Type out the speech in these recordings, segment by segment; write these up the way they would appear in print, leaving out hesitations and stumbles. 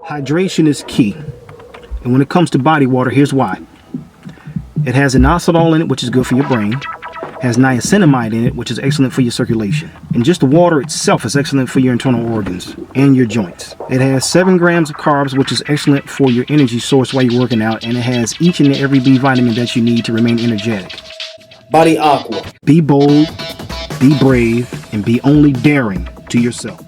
Hydration is key. And when it comes to body water, here's why. It has inositol in it, which is good for your brain. It has niacinamide in it, which is excellent for your circulation. And just the water itself is excellent for your internal organs and your joints. It has 7 grams of carbs, which is excellent for your energy source while you're working out. And it has each and every B vitamin that you need to remain energetic. Body Aqua. Be bold, be brave, and be only daring to yourself.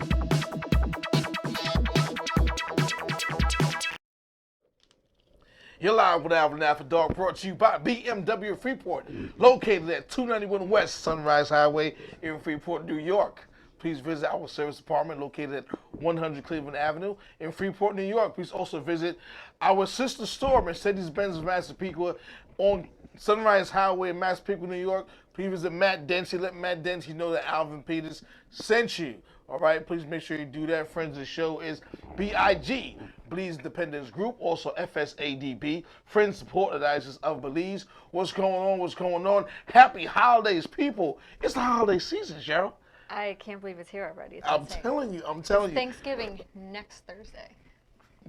You're live with Alvin After Dark, brought to you by BMW Freeport, located at 291 West Sunrise Highway in Freeport, New York. Please visit our service department located at 100 Cleveland Avenue in Freeport, New York. Please also visit our sister store, Mercedes-Benz of Massapequa, on Sunrise Highway in Massapequa, New York. Please visit Matt Dempsey. Let Matt Dempsey know that Alvin Peters sent you. All right, please make sure you do that. Friends of the show is BIG, Belize Dependence Group, also FSADB, Friends Support Advisors of Belize. What's going on? What's going on? Happy holidays, people. It's the holiday season, Cheryl. I can't believe it's here already. It's I'm insane. telling you, I'm telling you. Thanksgiving next Thursday.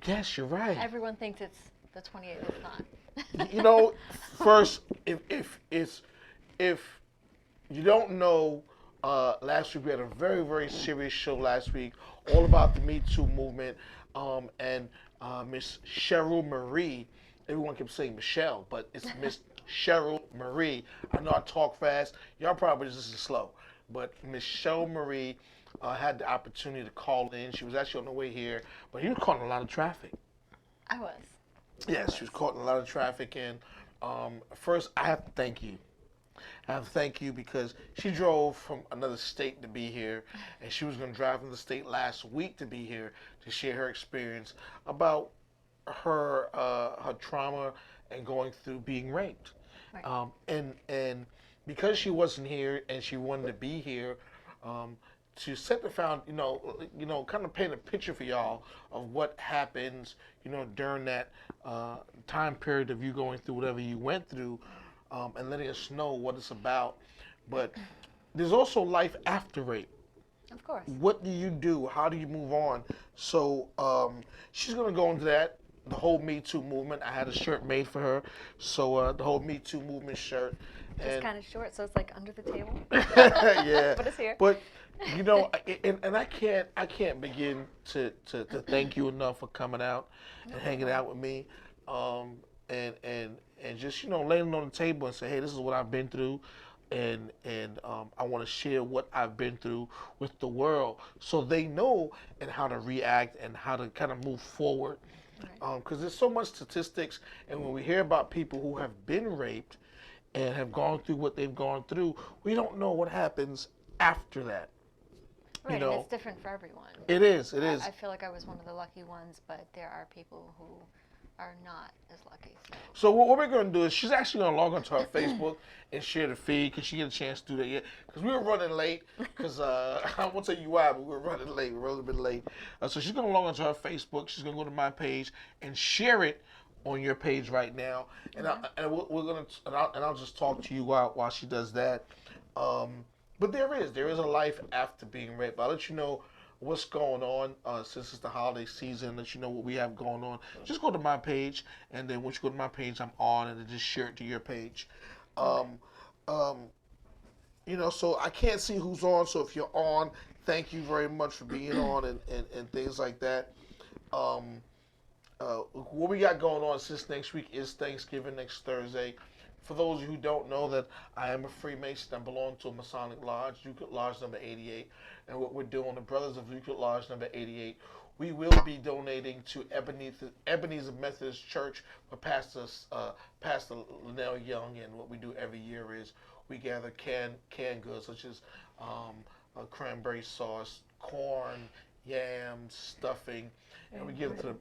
Yes, you're right. Everyone thinks it's the 28th. It's not. You know, first, if you don't know, last week we had a very, very serious show last week, all about the Me Too movement, and Miss Cheryl Marie. Everyone kept saying Michelle, but it's Miss Cheryl Marie. I know I talk fast. Y'all probably just slow, but Miss Cheryl Marie had the opportunity to call in. She was actually on the way here, but he was caught in a lot of traffic. I was. Yes, she was caught in a lot of traffic, and first I have to thank you. I have to thank you because she drove from another state to be here, and she was going to drive from the state last week to be here to share her experience about her trauma and going through being raped. Right. And because she wasn't here and she wanted to be here, to set the kind of paint a picture for y'all of what happens, during that time period of you going through whatever you went through, and letting us know what it's about. But there's also life after rape. Of course. What do you do? How do you move on? So she's going to go into that, the whole Me Too movement. I had a shirt made for her. So the whole Me Too movement shirt. It's kind of short, so it's like under the table. Yeah. But it's here. But and I can't begin to thank you enough for coming out and hanging out with me, and just laying on the table and say, hey, this is what I've been through, and I want to share what I've been through with the world so they know and how to react and how to kind of move forward, because there's so much statistics, and when we hear about people who have been raped and have gone through what they've gone through, we don't know what happens after that. Right, and it's different for everyone. It is. I feel like I was one of the lucky ones, but there are people who are not as lucky. So what we're going to do is she's actually going to log onto her Facebook and share the feed. Can she get a chance to do that yet? Because we were running late. Because I won't tell you why, but we were running late. We were a little bit late. So she's going to log onto her Facebook. She's going to go to my page and share it on your page right now. And I'll just talk to you while she does that. But there is a life after being raped. I'll let you know what's going on since it's the holiday season. Let you know what we have going on. Just go to my page, and then once you go to my page, I'm on, and then just share it to your page. So I can't see who's on. So if you're on, thank you very much for being on and things like that. What we got going on since next week is Thanksgiving next Thursday. For those of you who don't know that I am a Freemason, I belong to a Masonic Lodge, Euclid Lodge number 88. And what we're doing, the Brothers of Euclid Lodge number 88, we will be donating to Ebenezer Methodist Church for Pastor Linnell Young. And what we do every year is we gather canned goods such as cranberry sauce, corn, yams, stuffing, and we give it to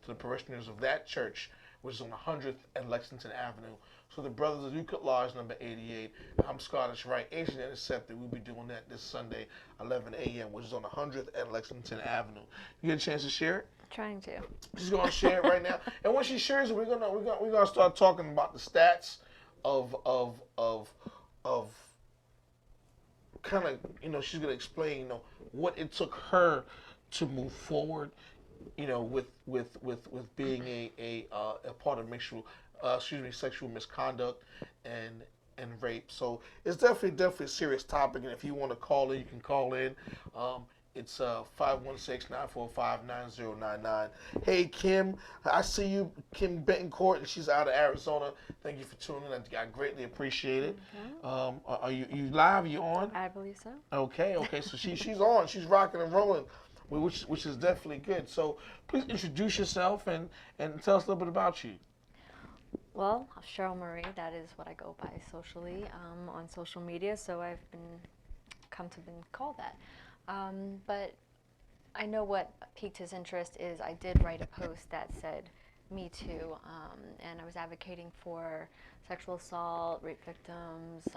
the parishioners of that church, which is on 100th and Lexington Avenue. So the Brothers of Euclid Lodge number 88. I'm Scottish Rite, Ancient Intercepted. We'll be doing that this Sunday, 11 a.m., which is on 100th and Lexington Avenue. You get a chance to share it? Trying to. She's gonna share it right now. And when she shares it, we're gonna start talking about the stats of kind of, she's gonna explain, what it took her to move forward with being a part of sexual misconduct and rape. So it's definitely a serious topic. And if you want to call in, you can call in. It's 516-945-9099. Hey Kim, I see you, Kim Betancourt, and she's out of Arizona. Thank you for tuning in. I greatly appreciate it. Are you live? Are you on? I believe so. Okay. So she's on. She's rocking and rolling, which is definitely good. So please introduce yourself and tell us a little bit about you. Well, Cheryl Marie, that is what I go by socially on social media, so I've come to been called that. But I know what piqued his interest is I did write a post that said Me Too, and I was advocating for sexual assault, rape victims,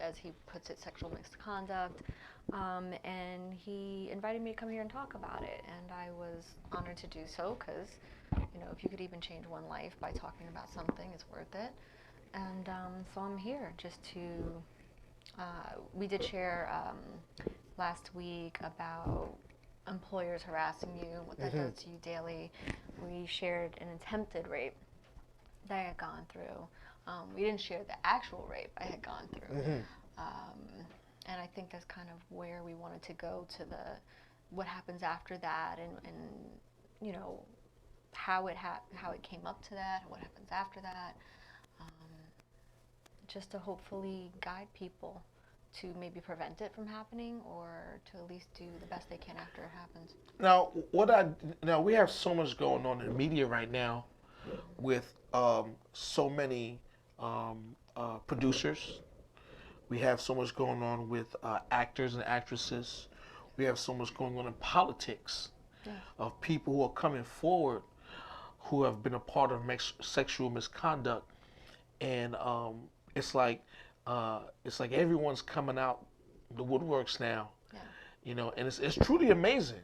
as he puts it, sexual misconduct, and he invited me to come here and talk about it, and I was honored to do so because, if you could even change one life by talking about something, it's worth it. And so I'm here just to, we did share last week about employers harassing you and what that does to you daily. We shared an attempted rape that I had gone through. We didn't share the actual rape I had gone through. And I think that's kind of where we wanted to go to what happens after that and how it came up to that and what happens after that. Just to hopefully guide people to maybe prevent it from happening or to at least do the best they can after it happens. Now, we have so much going on in the media right now with so many producers. We have so much going on with actors and actresses. We have so much going on in politics of people who are coming forward who have been a part of sexual misconduct, and it's like everyone's coming out the woodworks now. And it's truly amazing.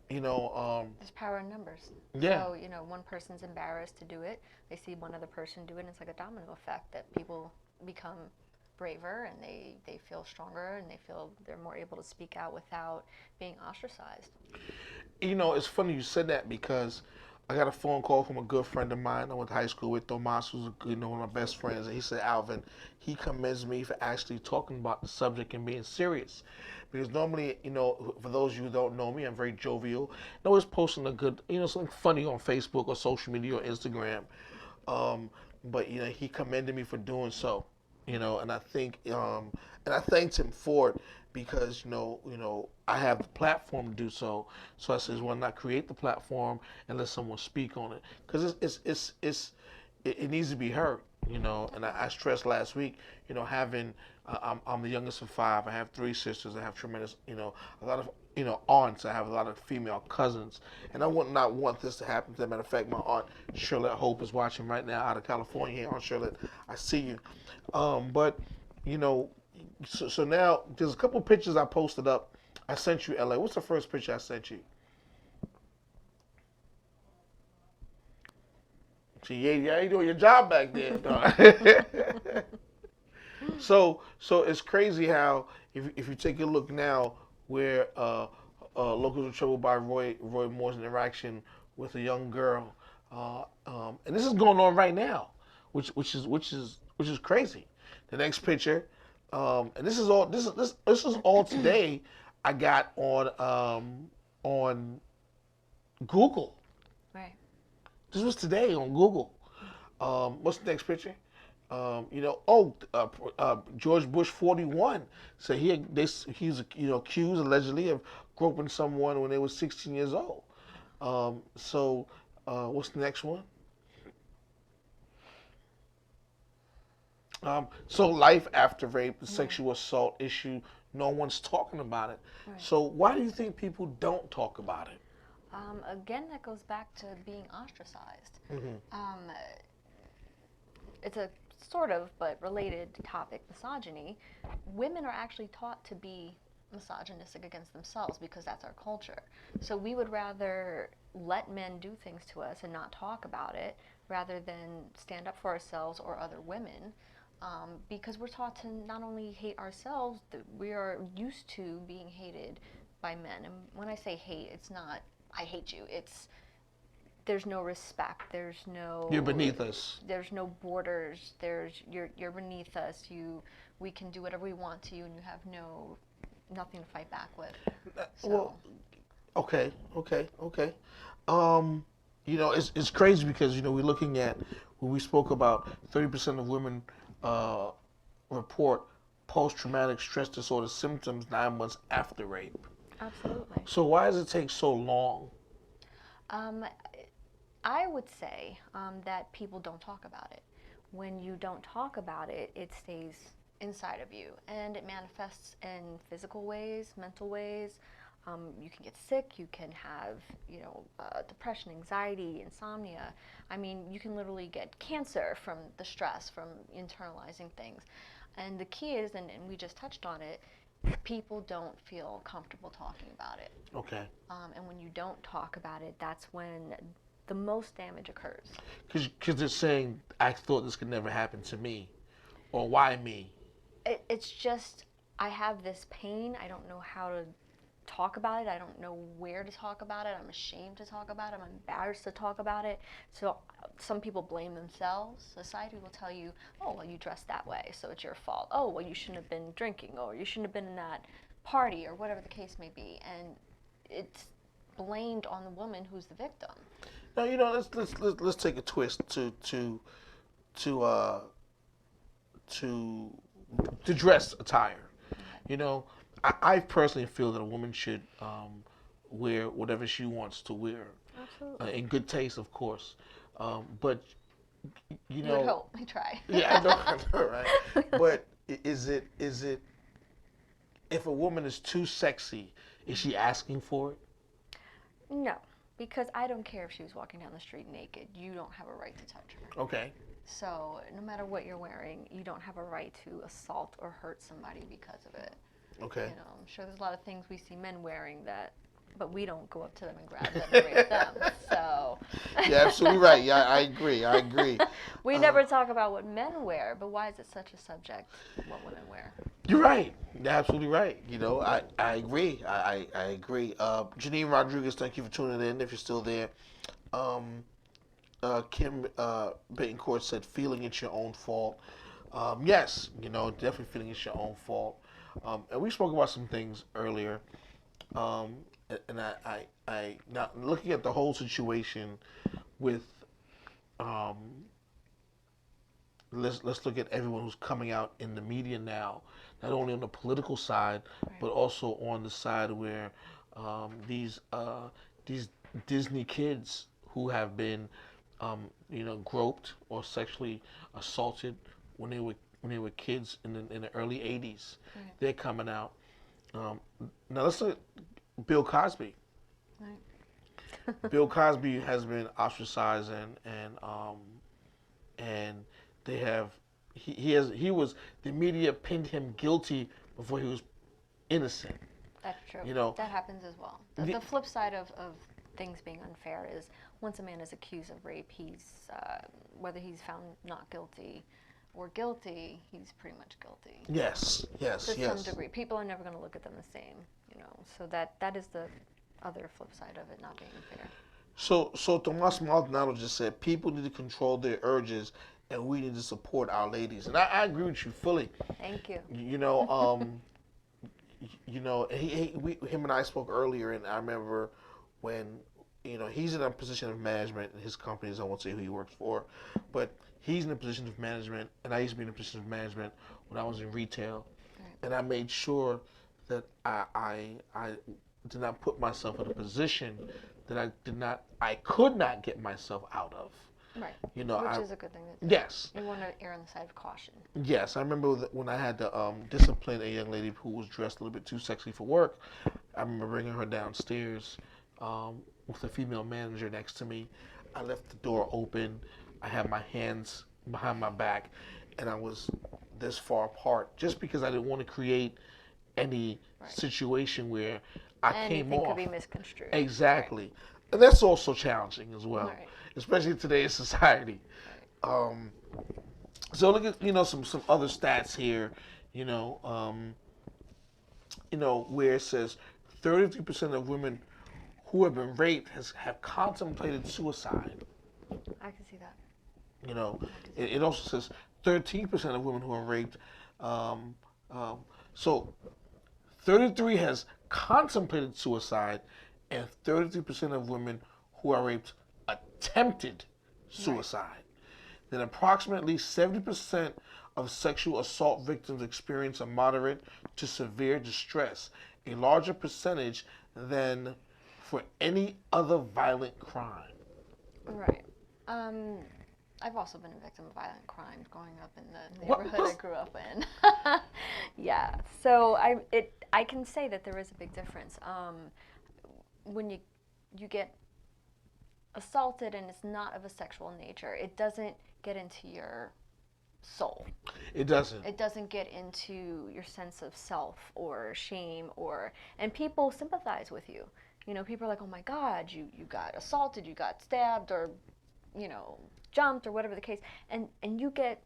There's power in numbers. Yeah. So, one person's embarrassed to do it. They see one other person do it, and it's like a domino effect that people become braver and they feel stronger and they feel they're more able to speak out without being ostracized. It's funny you said that because I got a phone call from a good friend of mine I went to high school with, Tomas, who's one of my best friends, and he said, Alvin, he commends me for actually talking about the subject and being serious. Because normally, for those of you who don't know me, I'm very jovial. I'm always posting a good, something funny on Facebook or social media or Instagram. But he commended me for doing so. And I think, and I thanked him for it because I have the platform to do so. So I says, why not create the platform and let someone speak on it? Because it needs to be heard. And I stressed last week, having I'm the youngest of 5. I have 3 sisters. I have tremendous, a lot of aunts. I have a lot of female cousins, and I would not want this to happen. As a matter of fact, my aunt Charlotte Hope is watching right now out of California. Hey, Aunt Charlotte, I see you. But so now there's a couple pictures I posted up. I sent you, LA. What's the first picture I sent you? See, yeah, you doing your job back there. So it's crazy how if you take a look now where locals were troubled by Roy Moore's interaction with a young girl, and this is going on right now, which is crazy. The next picture, and this is all today. I got on Google. Right. This was today on Google. What's the next picture? George Bush 41 said he's accused allegedly of groping someone when they were 16 years old. What's the next one? So life after rape, the sexual assault issue, no one's talking about it. Right. So why do you think people don't talk about it? Again, that goes back to being ostracized. Mm-hmm. It's a sort of, but related topic, misogyny. Women are actually taught to be misogynistic against themselves because that's our culture. So we would rather let men do things to us and not talk about it rather than stand up for ourselves or other women, because we're taught to not only hate ourselves, we are used to being hated by men. And when I say hate, it's not I hate you. There's no respect. There's no. You're beneath us. There's no borders. You're beneath us. We can do whatever we want to you, and you have nothing to fight back with. So. Well, okay. It's crazy because we're looking at when we spoke about 30% of women report post-traumatic stress disorder symptoms 9 months after rape. Absolutely. So why does it take so long? I would say that people don't talk about it. When you don't talk about it, it stays inside of you, and it manifests in physical ways, mental ways. You can get sick. You can have, depression, anxiety, insomnia. I mean, you can literally get cancer from the stress, from internalizing things. And the key is, and we just touched on it, people don't feel comfortable talking about it. Okay. And when you don't talk about it, that's when the most damage occurs. Because they're saying, I thought this could never happen to me. Or why me? It's just, I have this pain. I don't know how to talk about it. I don't know where to talk about it. I'm ashamed to talk about it. I'm embarrassed to talk about it. So some people blame themselves. Society will tell you, oh, well, you dressed that way, so it's your fault. Oh, well, you shouldn't have been drinking, or you shouldn't have been in that party, or whatever the case may be. And it's blamed on the woman who's the victim. Now, let's take a twist to dress attire. I personally feel that a woman should wear whatever she wants to wear. Absolutely. In good taste, of course. But You would hope. I try. Yeah, I know, right? But is it if a woman is too sexy, is she asking for it? No, because I don't care if she was walking down the street naked. You don't have a right to touch her. Okay. So no matter what you're wearing, you don't have a right to assault or hurt somebody because of it. Okay. I'm sure there's a lot of things we see men wearing but we don't go up to them and grab them and rape them. So. You're absolutely right. Yeah, I agree. We never talk about what men wear, but why is it such a subject, what women wear? You're right. You're absolutely right. I agree. I agree. Janine Rodriguez, thank you for tuning in. If you're still there, Kim Betancourt said, "Feeling it's your own fault." Yes, definitely feeling it's your own fault. And we spoke about some things earlier. And I now looking at the whole situation with let's look at everyone who's coming out in the media now, not only on the political side, right, but also on the side where these Disney kids who have been groped or sexually assaulted when they were kids in the early 80s, right, they're coming out. Now let's look at Bill Cosby. right. Bill Cosby has been ostracized and they have the media pinned him guilty before he was innocent. That's true. That happens as well. The flip side of things being unfair is once a man is accused of rape, he's whether he's found not guilty or guilty, he's pretty much guilty. Yes. To some degree. People are never going to look at them the same, So that is the other flip side of it not being fair. So Tomas Maldonado just said people need to control their urges and we need to support our ladies. And I agree with you fully. Thank you. Him and I spoke earlier, and I remember when, he's in a position of management in his companies. I won't say who he works for, but he's in a position of management, and I used to be in a position of management when I was in retail, right, and I made sure that I did not put myself in a position that I could not get myself out of. Right. Which is a good thing to do. Yes. You want to err on the side of caution. Yes, I remember that when I had to discipline a young lady who was dressed a little bit too sexy for work. I remember bringing her downstairs with a female manager next to me. I left the door open. I had my hands behind my back, and I was this far apart just because I didn't want to create any situation where came off. Anything could be misconstrued. Exactly. Right. And that's also challenging as well, right, especially in today's society. Right. So look at some other stats here, where it says 33% of women who have been raped have contemplated suicide. I can see that. You know, it also says 13% of women who are raped. Um, um, so 33 has contemplated suicide, and 33% of women who are raped attempted suicide. Then approximately 70% of sexual assault victims experience a moderate to severe distress, a larger percentage than for any other violent crime. Right. Um, I've also been a victim of violent crimes growing up in the What? neighborhood I grew up in. Yeah. So I can say that there is a big difference. When you get assaulted and it's not of a sexual nature, it doesn't get into your soul. It doesn't. It doesn't get into your sense of self or shame and people sympathize with you. You know, people are like, "Oh my God, you got assaulted, you got stabbed, or jumped, or whatever the case," and you get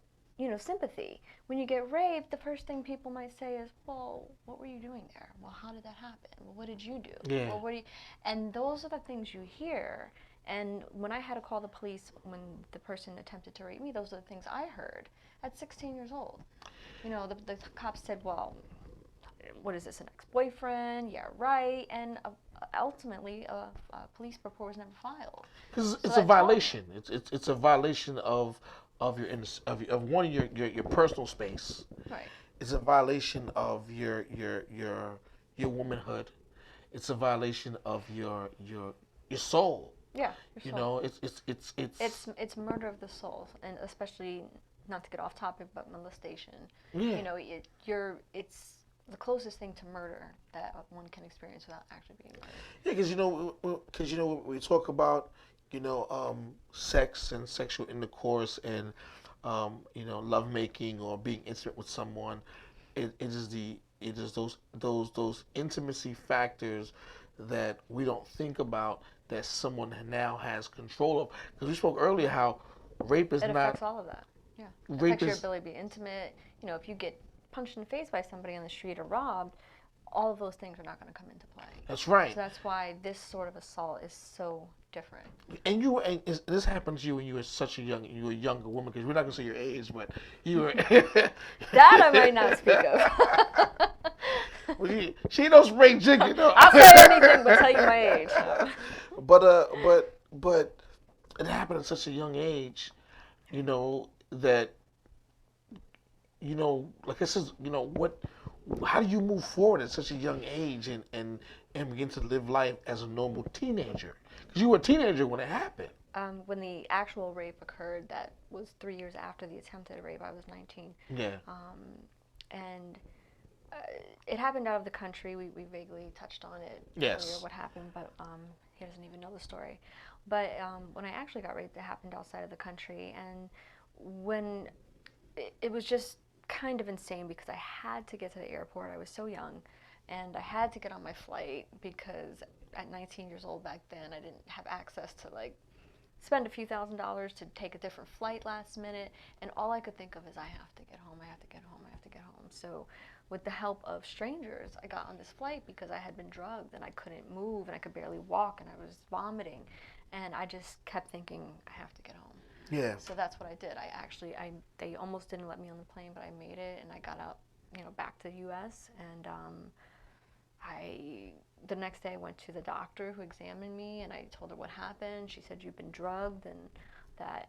sympathy. When you get raped, the first thing people might say is, "Well, what were you doing there? Well, how did that happen? Well, what did you do? Yeah. Well, what do you?" And those are the things you hear. And when I had to call the police when the person attempted to rape me, those are the things I heard at 16 years old. The cops said, "Well, what is this, an ex-boyfriend? Yeah, right." And ultimately, a police report was never filed. Because So it's that a violation. It's a violation of one your personal space. Right. It's a violation of your womanhood. It's a violation of your soul. Yeah. You know, It's murder of the soul, and especially, not to get off topic, but molestation. Yeah. It's the closest thing to murder that one can experience without actually being murdered. Yeah, because we talk about sex and sexual intercourse and lovemaking or being intimate with someone. It is those intimacy factors that we don't think about that someone now has control of. Because we spoke earlier how rape is It not affects all of that. Yeah. It rape affects your is ability to be intimate. If you get punched in the face by somebody on the street or robbed, all of those things are not going to come into play. that's right. So that's why this sort of assault is so different. And this happened to you when you were a younger woman, because we're not gonna say your age, but you were That I might not speak of. well, she knows Ray Jig, I'll say anything but tell you my age. But it happened at such a young age, that like I said, how do you move forward at such a young age and begin to live life as a normal teenager? Because you were a teenager when it happened. When the actual rape occurred, that was 3 years after the attempted rape. I was 19. Yeah. And it happened out of the country. We vaguely touched on it Yes. earlier, what happened, but he doesn't even know the story. But when I actually got raped, it happened outside of the country. And when it was just kind of insane, because I had to get to the airport. I was so young, and I had to get on my flight because at 19 years old back then, I didn't have access to spend a few $1,000s to take a different flight last minute. And all I could think of is, I have to get home, I have to get home, I have to get home. So with the help of strangers, I got on this flight because I had been drugged and I couldn't move and I could barely walk and I was vomiting. And I just kept thinking, I have to get home. Yeah. So that's what I did. They almost didn't let me on the plane, but I made it, and I got out, back to the U.S. And the next day I went to the doctor who examined me, and I told her what happened. She said, "You've been drugged," and that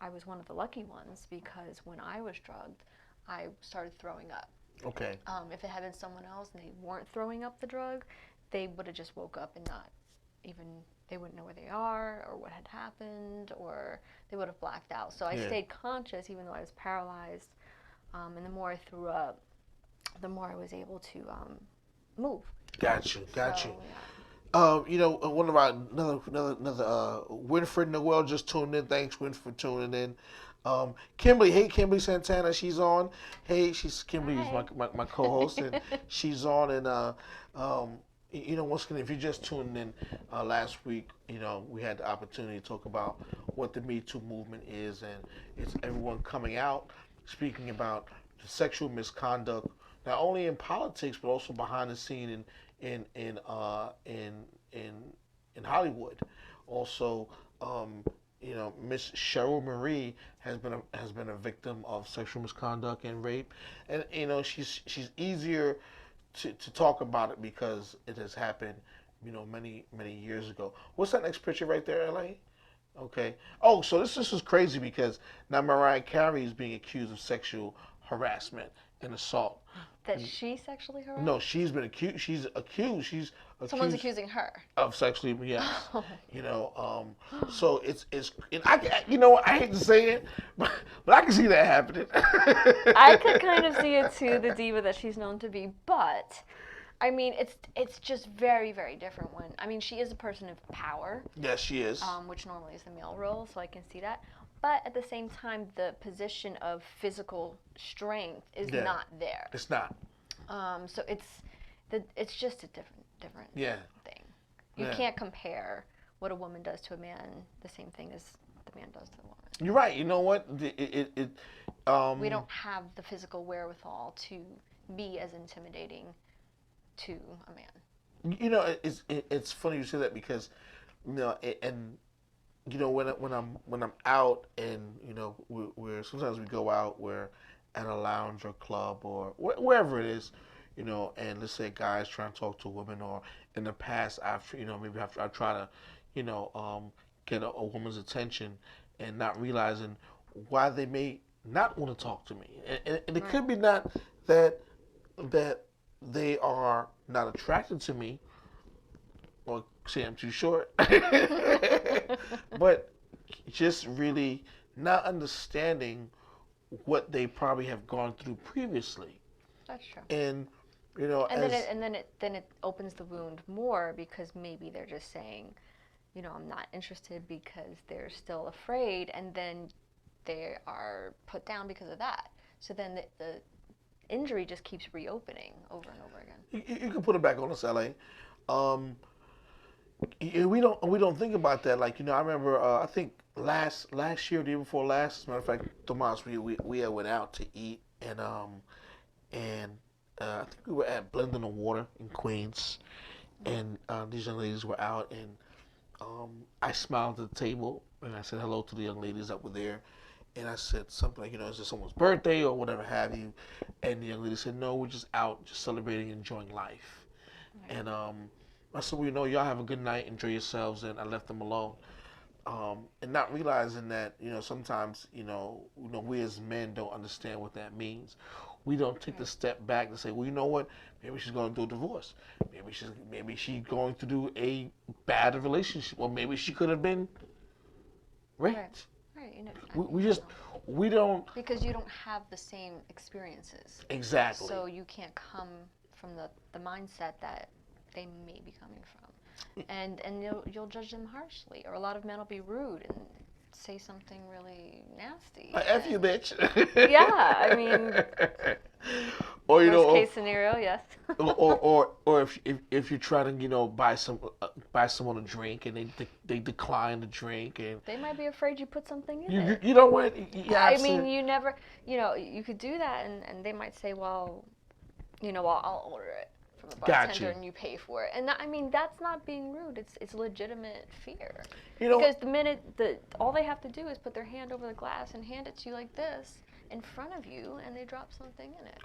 I was one of the lucky ones, because when I was drugged, I started throwing up. Okay. If it had been someone else and they weren't throwing up the drug, they would have just woke up and they wouldn't know where they are or what had happened, or they would have blacked out. So I stayed conscious even though I was paralyzed. And the more I threw up, the more I was able to move. Got you. So, Yeah. One of our another Winfred Noel just tuned in. Thanks, Winfred, for tuning in. Kimberly, hey, Kimberly Santana, she's on. Hey, Kimberly's my co-host, and she's on. And once again, if you just tuned in last week, we had the opportunity to talk about what the Me Too movement is, and it's everyone coming out, speaking about the sexual misconduct, not only in politics but also behind the scene in in Hollywood. Also, Miss Cheryl Marie has been a victim of sexual misconduct and rape, and she's easier to talk about it because it has happened, many years ago. What's that next picture right there, LA? Okay. Oh, so this is crazy because now Mariah Carey is being accused of sexual harassment and assault. That she sexually harassed? No, she's been accused. She's accused. She's Someone's accused accusing her. of sexually. Yes. Oh. So it's and I hate to say it, but I can see that happening. I could kind of see it too, the diva that she's known to be, but I mean, it's just very, very different when, I mean, she is a person of power. Yes, she is. Which normally is the male role, so I can see that. But at the same time, the position of physical strength is not there. It's not. So it's just a different thing. You can't compare what a woman does to a man the same thing as the man does to the woman. You're right. You know what? We don't have the physical wherewithal to be as intimidating to a man. It's funny you say that because, when I'm out and we're sometimes we go out, we're at a lounge or club or wherever it is, and let's say a guy's trying to talk to a woman, or in the past maybe I try to get a woman's attention and not realizing why they may not want to talk to me, and it could be not that they are not attracted to me or say I'm too short, but just really not understanding what they probably have gone through previously. That's true. And then it opens the wound more because maybe they're just saying, I'm not interested because they're still afraid, and then they are put down because of that. So then the injury just keeps reopening over and over again. You can put it back on us, LA. We don't think about that. Like I remember I think last year, the year before last, as a matter of fact, Tomas, we had went out to eat and I think we were at Blend in the Water in Queens, and these young ladies were out, and I smiled at the table and I said hello to the young ladies that were there. And I said something like, is it someone's birthday or whatever have you? And the young lady said, no, we're just out, just celebrating, enjoying life. Right. And I said, well, y'all have a good night, enjoy yourselves, and I left them alone. And not realizing that, sometimes, we as men don't understand what that means. We don't take the step back to say, well, you know what? Maybe she's going to do a divorce. Maybe she's going to do a bad relationship, or maybe she could have been raped. Right. We don't. Because you don't have the same experiences. Exactly. So you can't come from the mindset that they may be coming from. And you'll judge them harshly. Or a lot of men will be rude and say something really nasty. F you, bitch. Yeah, I mean, or worst case scenario, yes. or if you're trying to buy someone a drink and they decline the drink, and they might be afraid you put something in it. You know what? I mean, you never, you could do that, and they might say, well, I'll order it from the bartender and you pay for it. And I mean, that's not being rude. It's legitimate fear. Because the minute all they have to do is put their hand over the glass and hand it to you like this in front of you, and they drop something in it.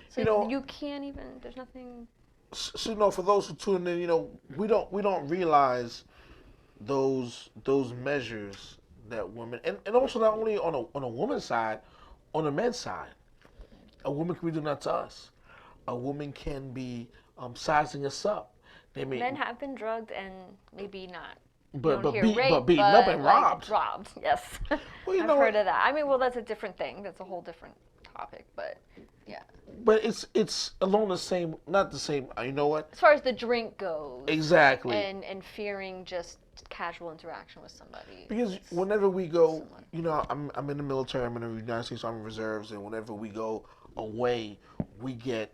So you can't even. There's nothing. So for those who tune in, we don't realize those measures that women, and also not only on a woman's side, on a men's side, a woman can be doing that to us. A woman can be sizing us up. Men have been drugged and maybe not. But beaten up and robbed. Robbed, yes. Well, I've heard of that. I mean, that's a different thing. That's a whole different topic, but yeah. But it's along the same, not the same. You know what? As far as the drink goes. Exactly. And fearing just casual interaction with somebody. Because whenever we go, I'm in the military. I'm in the United States Army Reserves, and whenever we go away, we get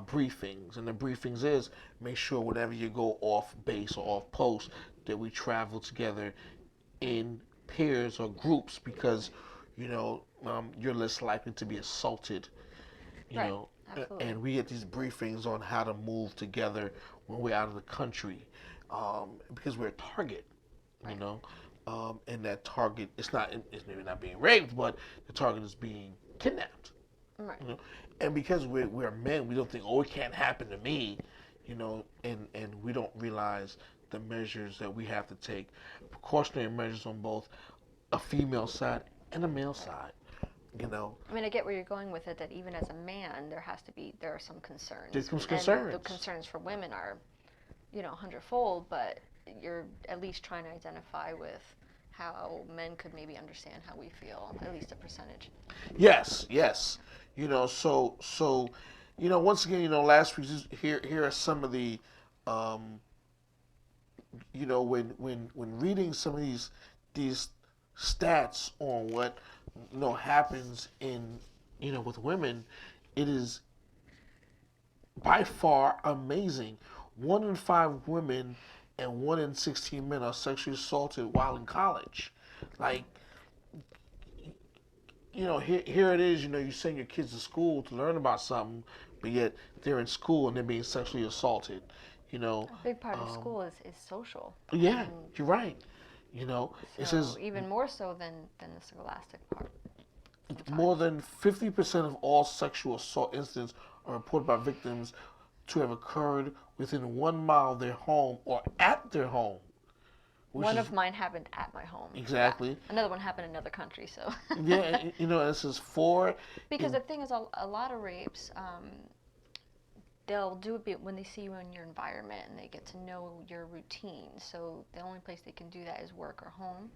briefings, and the briefings is make sure whenever you go off base or off post that we travel together in pairs or groups, because you're less likely to be assaulted, Absolutely. and we get these briefings on how to move together when we're out of the country. because we're a target, you know, and that target it's maybe not being raped, but the target is being kidnapped. Right. You know? And because we're men, we don't think, oh, it can't happen to me, and we don't realize the measures that we have to take, precautionary measures on both a female side and a male side. You know, I mean, I get where you're going with it. That even as a man, there are some concerns. there's some And concerns. the concerns for women are, hundredfold. But you're at least trying to identify with how men could maybe understand how we feel, at least a percentage. Yes, yes. Once again, last week, here are some of the, um, when reading some of these stats on what happens in with women, it is by far amazing. 1 in 5 women and 1 in 16 men are sexually assaulted while in college. Like, here it is, you send your kids to school to learn about something, but yet they're in school and they're being sexually assaulted. A big part of school is social. Yeah, And you're right. It so says even more so than the scholastic part. more than 50% of all sexual assault incidents are reported by victims to have occurred within 1 mile of their home or at their home. One of mine happened at my home. Exactly. Yeah. Another one happened in another country. So. Yeah, this is four. Because the thing is, a lot of rapes, they'll do a bit when they see you in your environment and they get to know your routine. So the only place they can do that is work or home.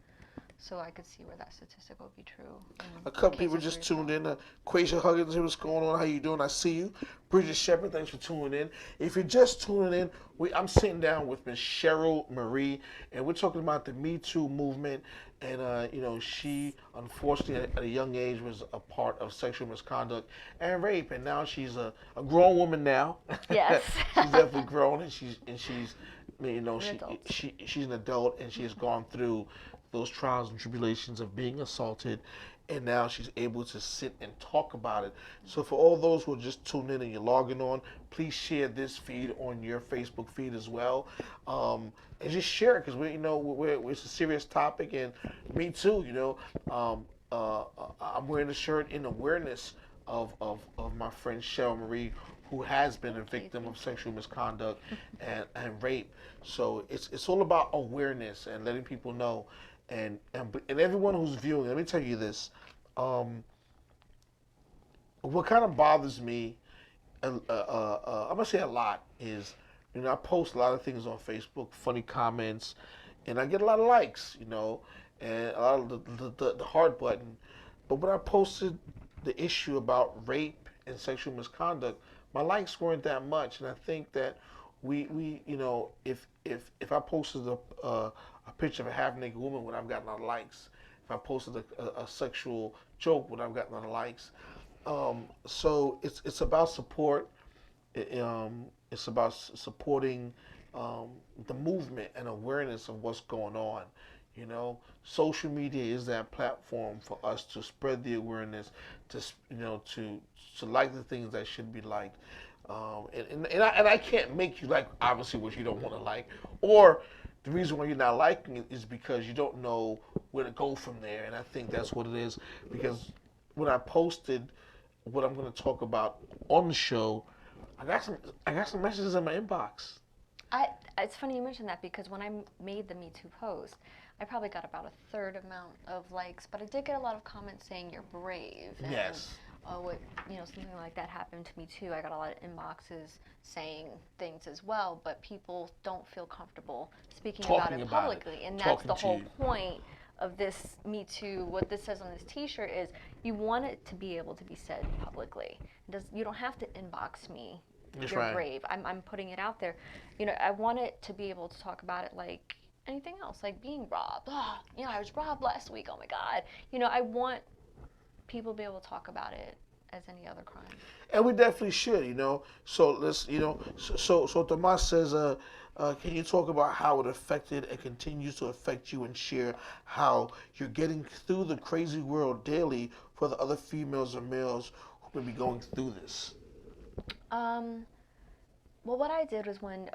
So I could see where that statistic would be true. A couple people just tuned in. Quasia Huggins, hey, what's going on? How you doing? I see you. Bridget Shepard, thanks for tuning in. If you're just tuning in, I'm sitting down with Miss Cheryl Marie, and we're talking about the Me Too movement. And she unfortunately at a young age was a part of sexual misconduct and rape, and now she's a grown woman now. Yes. She's definitely grown, and she's she's an adult, and she has gone through those trials and tribulations of being assaulted, and now she's able to sit and talk about it. So for all those who are just tuning in and you're logging on, please share this feed on your Facebook feed as well, and just share it because it's a serious topic, and me too. I'm wearing a shirt in awareness of my friend Cheryl Marie, who has been a victim of sexual misconduct and rape. So it's all about awareness and letting people know. And everyone who's viewing, let me tell you this. What kind of bothers me, I'm gonna say a lot, is I post a lot of things on Facebook, funny comments, and I get a lot of likes, and a lot of the heart button. But when I posted the issue about rape and sexual misconduct, my likes weren't that much, and I think that we if I posted a picture of a half naked woman, would I've gotten a lot of likes. If I posted a sexual joke, would I've gotten a lot of likes. So it's about support. It's about supporting the movement and awareness of what's going on. Social media is that platform for us to spread the awareness, to like the things that should be liked. I can't make you like obviously what you don't want to like, or the reason why you're not liking it is because you don't know where to go from there. And I think that's what it is, because when I posted what I'm going to talk about on the show, I got some messages in my inbox. It's funny you mentioned that, because when I made the Me Too post, I probably got about a third amount of likes, but I did get a lot of comments saying you're brave. And, Yes. Something like that happened to me too. I got a lot of inboxes saying things as well, but people don't feel comfortable speaking about it publicly, and that's the whole point of this Me Too. What this says on this T-shirt is you want it to be able to be said publicly. You don't have to inbox me. That's you're right. brave. I'm putting it out there. I want it to be able to talk about it like anything else, like being robbed. Oh, I was robbed last week. Oh my God. I want people to be able to talk about it as any other crime. And we definitely should, So let's, so Tomas says, can you talk about how it affected and continues to affect you, and share how you're getting through the crazy world daily for the other females or males who may be going through this? Well, what I did was when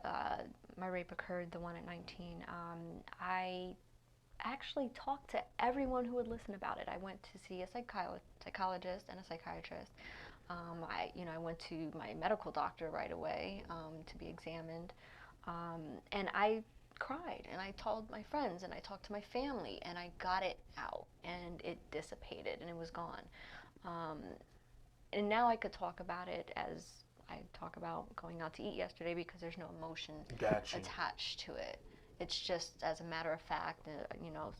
my rape occurred, the one at 19, I actually talked to everyone who would listen about it. I went to see a psychologist and a psychiatrist. I went to my medical doctor right away to be examined, and I cried, and I told my friends, and I talked to my family, and I got it out, and it dissipated, and it was gone. And now I could talk about it as I talk about going out to eat yesterday, because there's no emotion Gotcha. attached to it. It's just as a matter of fact,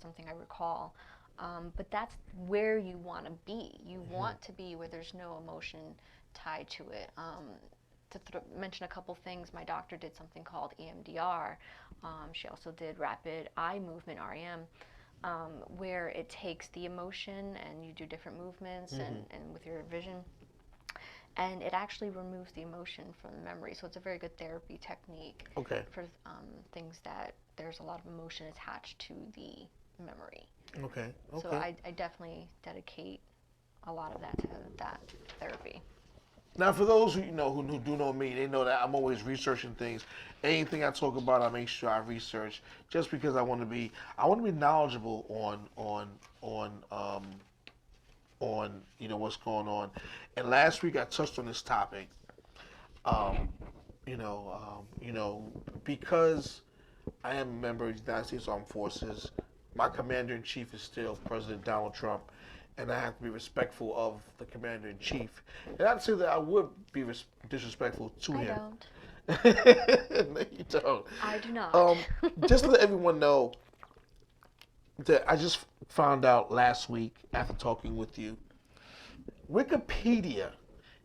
something I recall. But that's where you want to be. You want to be where there's no emotion tied to it. To mention a couple things, my doctor did something called EMDR. She also did rapid eye movement, REM, where it takes the emotion and you do different movements and with your vision, and it actually removes the emotion from the memory. So it's a very good therapy technique for things that there's a lot of emotion attached to the memory. Okay. So I definitely dedicate a lot of that to that therapy. Now, for those who do know me, they know that I'm always researching things. Anything I talk about, I make sure I research, just because I want to be knowledgeable on what's going on. And last week I touched on this topic. Because I am a member of the United States Armed Forces, my commander-in-chief is still President Donald Trump, and I have to be respectful of the commander-in-chief. And not to say that I would be disrespectful to him. I don't. No, you don't. I do not. Just to let everyone know that I just found out last week after talking with you, Wikipedia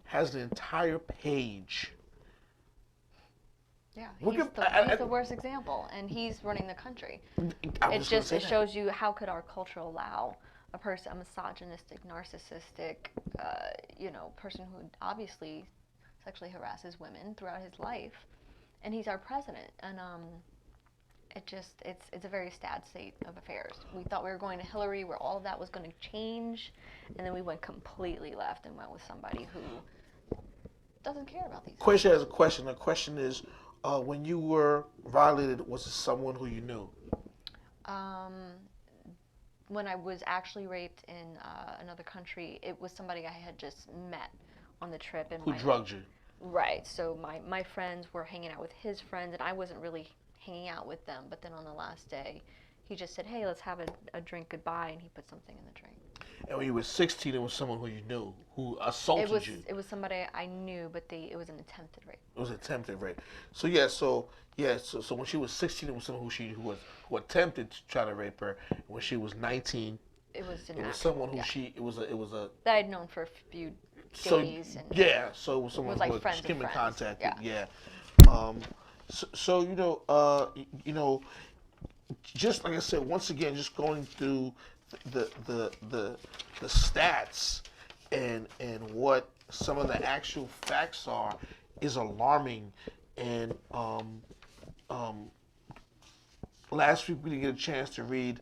has an entire page. Yeah, he's the worst example, and he's running the country. It shows you how could our culture allow a misogynistic, narcissistic, person who obviously sexually harasses women throughout his life, and he's our president. And it's a very sad state of affairs. We thought we were going to Hillary, where all of that was going to change, and then we went completely left and went with somebody who doesn't care about these things. Question has a question. The question is, when you were violated, was it someone who you knew? When I was actually raped in another country, it was somebody I had just met on the trip. And Who drugged you? Right. So my friends were hanging out with his friends, and I wasn't really hanging out with them. But then on the last day, he just said, "Hey, let's have a drink goodbye," and he put something in the drink. And when you were 16, it was someone who you knew, who assaulted you. It was somebody I knew, but it was an attempted rape. It was attempted rape. So when she was 16, it was someone who attempted to try to rape her. When she was 19, it was someone who that I'd known for a few days. So it was someone who friends came in contact. Yeah. Just like I said, once again, just going through the stats and what some of the actual facts are is alarming. And last week we didn't get a chance to read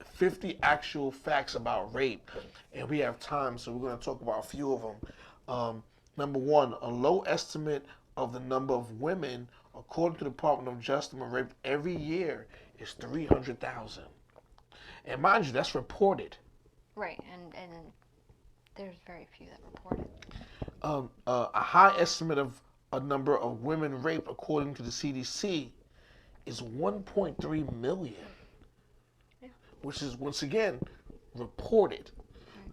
50 actual facts about rape, and we have time, so we're going to talk about a few of them. Number one, a low estimate of the number of women, according to the Department of Justice, raped every year is 300,000. And mind you, that's reported. Right, and there's very few that report it. A high estimate of a number of women raped, according to the CDC, is 1.3 million, which is, once again, reported.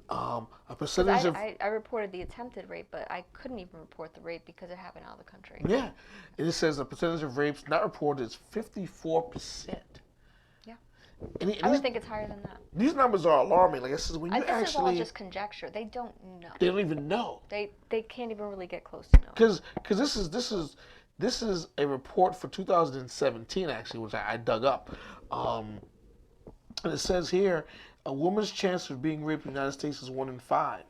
A percentage I reported the attempted rape, but I couldn't even report the rape because it happened out of the country. Yeah, and it says the percentage of rapes not reported is 54%. I would think it's higher than that. These numbers are alarming. Like I said, when you this is all just conjecture. They don't know. They don't even know. They can't even really get close to knowing. Because this is a report for 2017 actually, which I dug up, and it says here, a woman's chance of being raped in the United States is 1 in 5.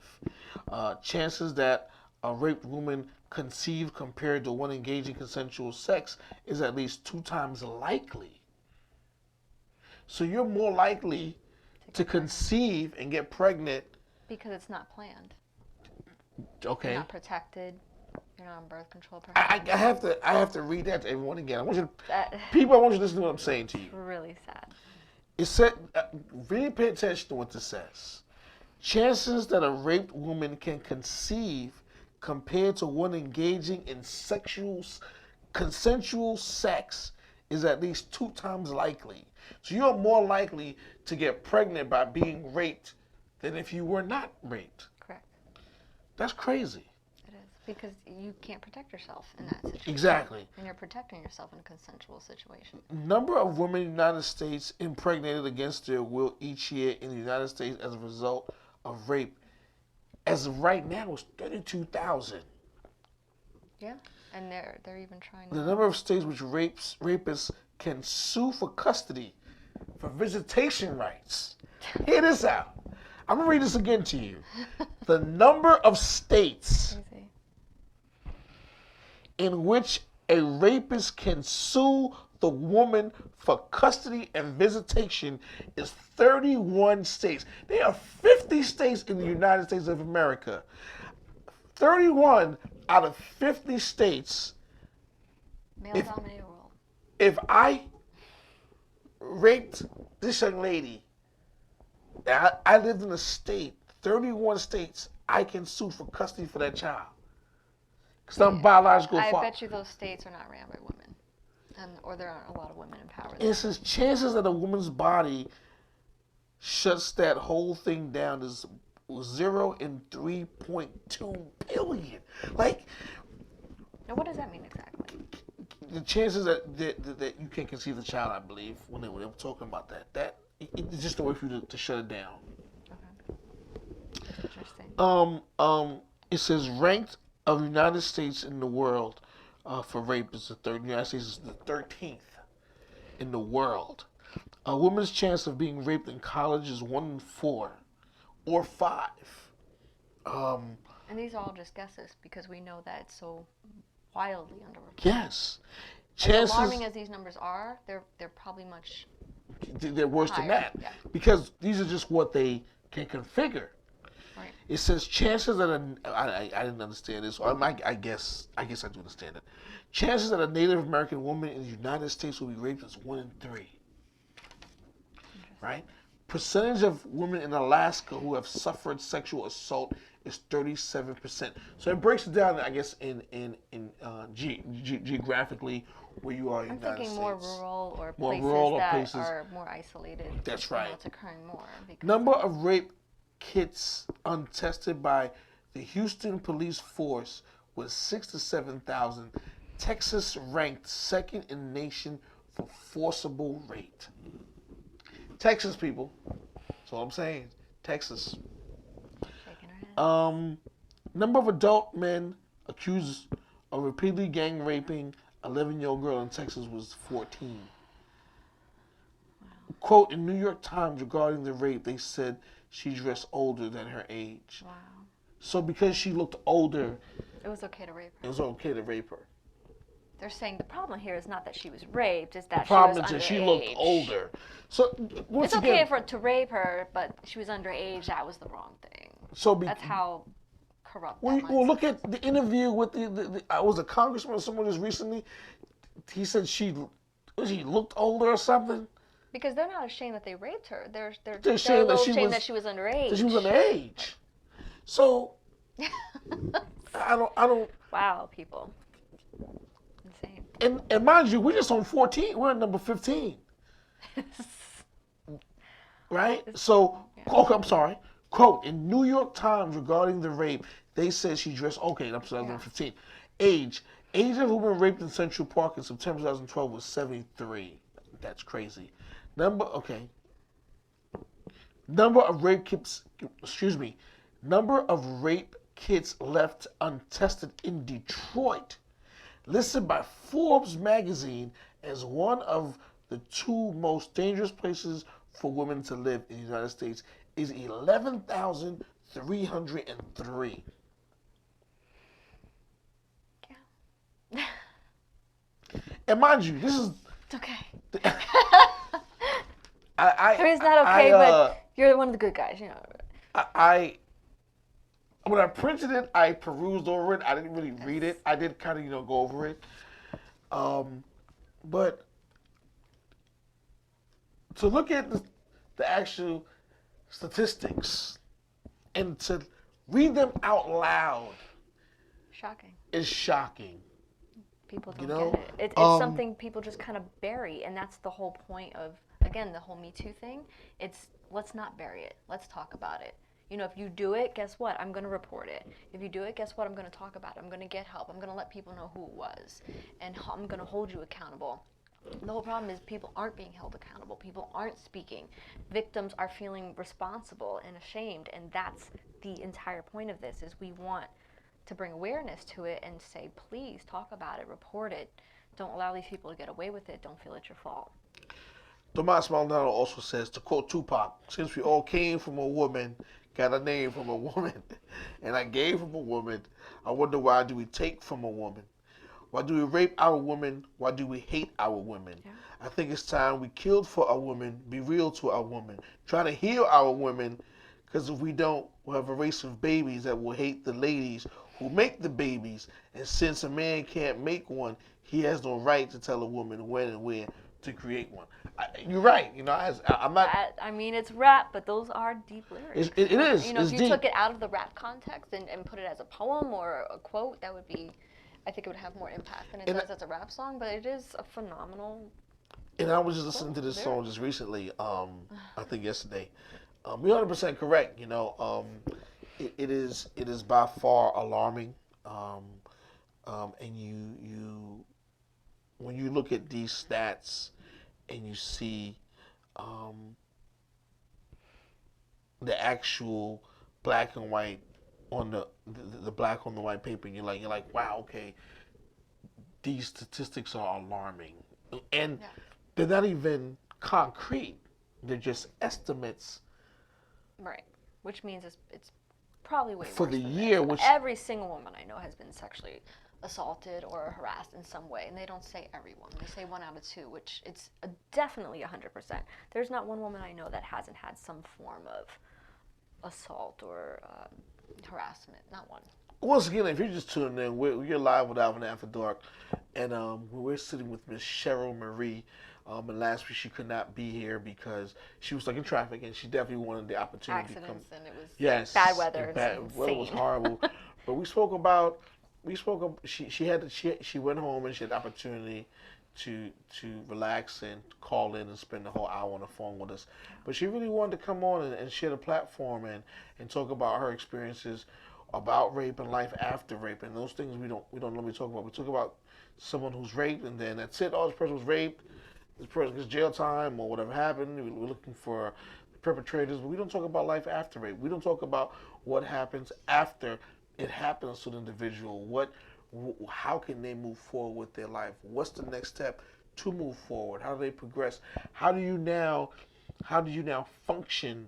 Chances that a raped woman conceived compared to one engaging consensual sex is at least 2 times likely. So you're more likely to conceive and get pregnant because it's not planned. Okay. You're not protected. you're not on birth control, I perhaps. have to read that to everyone again. I want you to, That people, I want you to listen to what I'm saying to you. really sad. It said, really pay attention to what this says. Chances that a raped woman can conceive compared to one engaging in consensual sex is at least 2 times likely. So you're more likely to get pregnant by being raped than if you were not raped. Correct. That's crazy. It is because you can't protect yourself in that situation. Exactly. And you're protecting yourself in a consensual situation. Number of women in the United States impregnated against their will each year in the United States as a result of rape, as of right now, is 32,000. Yeah, and they're even trying. The number of states which rapists can sue for custody for visitation rights. Hear this out. I'm gonna read this again to you. The number of states Crazy. in which a rapist can sue the woman for custody and visitation is 31 states. There are 50 states in the United States of America. 31 out of 50 states. Male-dominated world. If I raped this young lady, I lived in a state, 31 states, I can sue for custody for that child. Because I'm biological I father. bet you those states are not ran by women, or there aren't a lot of women in power. It says chances that a woman's body shuts that whole thing down is 0 in 3.2 billion. Like, Now, what does that mean exactly? the chances that you can conceive the child, I believe, when they were talking about that it's just a way for you to shut it down. Okay. Interesting. It says ranked of the United States in the world for rape is the third. The United States is the 13th in the world. A woman's chance of being raped in college is 1 in 4 or 5. And these are all just guesses because we know that it's so wildly underreported. Yes. As alarming as these numbers are, they're probably much. They're worse than higher, that. yeah. Because these are just what they can configure. Right. It says chances that I didn't understand this. I guess I do understand it. Chances that a Native American woman in the United States will be raped is 1 in 3. Right? Percentage of women in Alaska who have suffered sexual assault is 37%. So it breaks it down, I guess, in geographically where you are in the I'm United thinking States. more rural or More places rural or that places. are more isolated. That's You know, right. it's occurring more. Because Number of rape kits untested by the Houston police force was 6 to 7,000. Texas ranked second in the nation for forcible rape. Texas, people. That's all I'm saying. Texas. shaking her head. Number of adult men accused of repeatedly gang raping 11-year-old girl in Texas was 14. Quote in New York Times regarding the rape, they said she dressed older than her age. Wow. So because she looked older, It was okay to rape it her. was okay to rape her. They're saying the problem here is not that she was raped, it's that The problem she was is that underage. she looked older. So once It's again, okay to rape her, but she was underage. That was the wrong thing. That's how corrupt. Well, that well, mindset look is. at the interview with the I was a congressman or someone just recently. He said she looked older or something. Because they're not ashamed that they raped her. They're They're a ashamed little that ashamed that she was underage. That she was underage. So I don't. Wow, people. Insane. And mind you, we're just on 14. We're at number 15. Right? So, okay, I'm sorry. Quote, in New York Times regarding the rape, they said she dressed, okay, I'm sorry, number 15. Age of women raped in Central Park in September 2012 was 73. That's crazy. Number of rape kits, number of rape kits left untested in Detroit, listed by Forbes magazine as one of the 2 most dangerous places for women to live in the United States, is 11,303. Yeah. And mind you, this is. It's okay. I mean, it's not okay, but you're one of the good guys, you know. when I printed it, I perused over it. I didn't really read it. I did kind of, go over it. Um, but to look at the actual statistics and to read them out loud Shocking. is shocking. People You don't know, get it. It's something people just kind of bury, and that's the whole point of, again, the whole Me Too thing. It's, let's not bury it. Let's talk about it. If you do it, guess what? I'm going to report it. If you do it, guess what? I'm going to talk about it. I'm going to get help. I'm going to let people know who it was, and I'm going to hold you accountable. The whole problem is people aren't being held accountable. People aren't speaking. Victims are feeling responsible and ashamed, and that's the entire point of this, is we want to bring awareness to it and say, please talk about it, report it. Don't allow these people to get away with it. Don't feel it's your fault. Tomas Maldonado also says, to quote Tupac, since we all came from a woman, got a name from a woman, and I gave from a woman, I wonder why do we take from a woman? Why do we rape our women? Why do we hate our women? Yeah. I think it's time we killed for our women, be real to our women, try to heal our women, because if we don't, we'll have a race of babies that will hate the ladies who make the babies. And since a man can't make one, he has no right to tell a woman when and where to create one. You're right. I'm not. I mean, it's rap, but those are deep lyrics. It is. If It's you deep. took it out of the rap context and put it as a poem or a quote, that would be, I think it would have more impact than it does as a rap song, but it is a phenomenal. And I was just listening to this song just recently, I think yesterday. You're 100% correct. It is by far alarming. And you when you look at these stats and you see the actual black and white on the black on the white paper, and you're like, wow, okay, these statistics are alarming, and they're not even concrete. They're just estimates. Right. Which means it's probably way For worse the than year, this. which Every single woman I know has been sexually assaulted or harassed in some way, and they don't say everyone. They say 1 out of 2, which it's definitely 100%. There's not one woman I know that hasn't had some form of assault or harassment. Not one. once again, if you're just tuning in, we're live with Alvin After Dark, and we're sitting with Miss Cheryl Marie. And last week she could not be here because she was stuck in traffic, and she definitely wanted the opportunity to come. Accidents, and it was Yes, bad weather. bad weather was insane. horrible. But she went home and she had the opportunity to relax and call in and spend the whole hour on the phone with us. But she really wanted to come on and share the platform and talk about her experiences about rape and life after rape, and those things we don't normally talk about. We talk about someone who's raped, and then that's it. Oh, this person was raped. This person gets jail time or whatever happened. We're looking for the perpetrators, but we don't talk about life after rape. We don't talk about what happens after it happens to the individual. How can they move forward with their life? What's the next step to move forward? How do they progress? How do you now function